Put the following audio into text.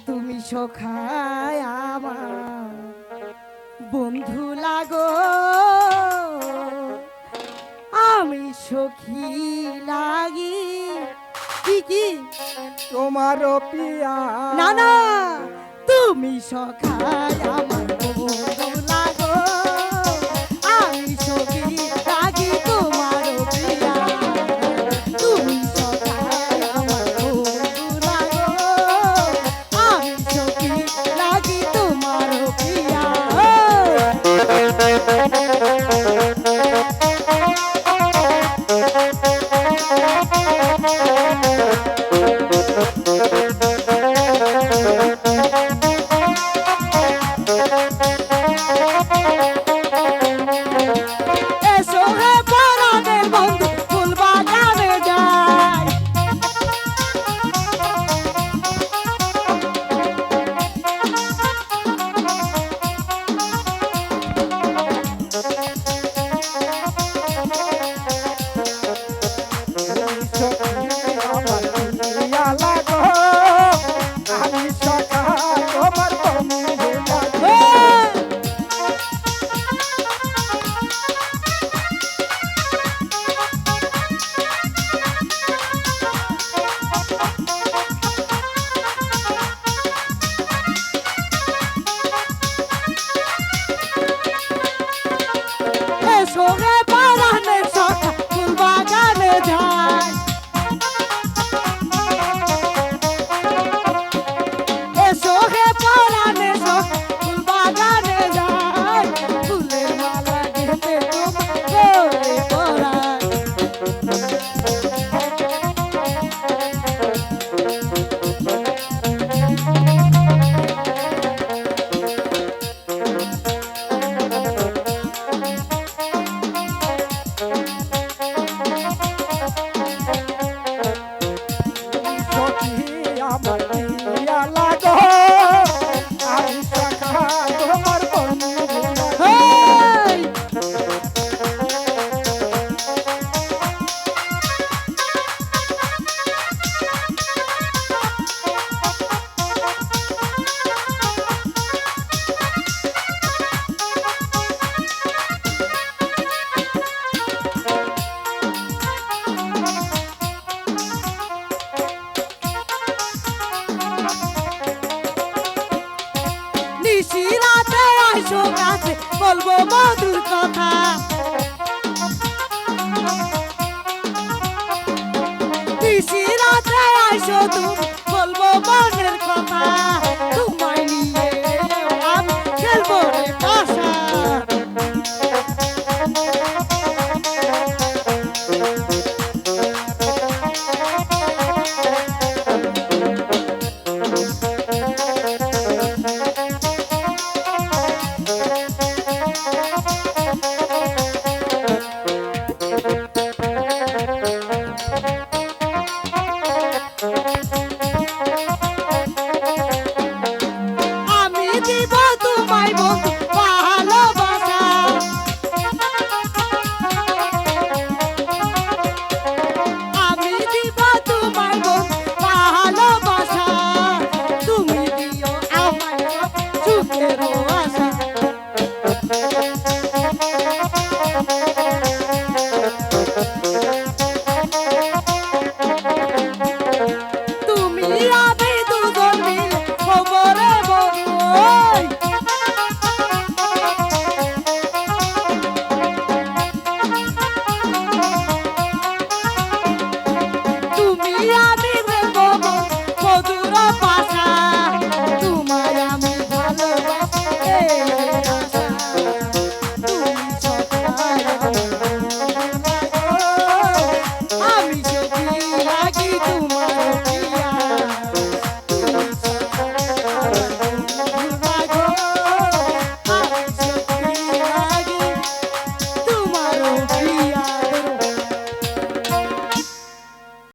তুমি সখায় আমার বন্ধু লাগো, আমি সখী লাগি। কি তোমারও পিয়া না না, তুমি সখায় আমার বন্ধু লাগো, আমি সখী লাগি তোমারও প্রিয়া। তুমি সখায় আমার বন্ধু লাগো, আমি সখী লাগি তোমারও প্রিয়া। এসো হে পরাণের বন্ধু, ফুল বাগানে যাই। আমার পিয়া লাগো, আমি সখা তোমার বন্ধু লাগো। এসো হে পরাণের সখা, ফুল বাগানে যাই। এসো হে পরাণের সখা, ফুল বাগানে যাই। ফুলের মালা গেঁথে তোমার গলে পরাই। সখী আমার পিয়া লাগো, আমি সখা তোমার বন্ধু লাগো। হেই! নিশিরাতে আইসো কাছে, বলবো মধুর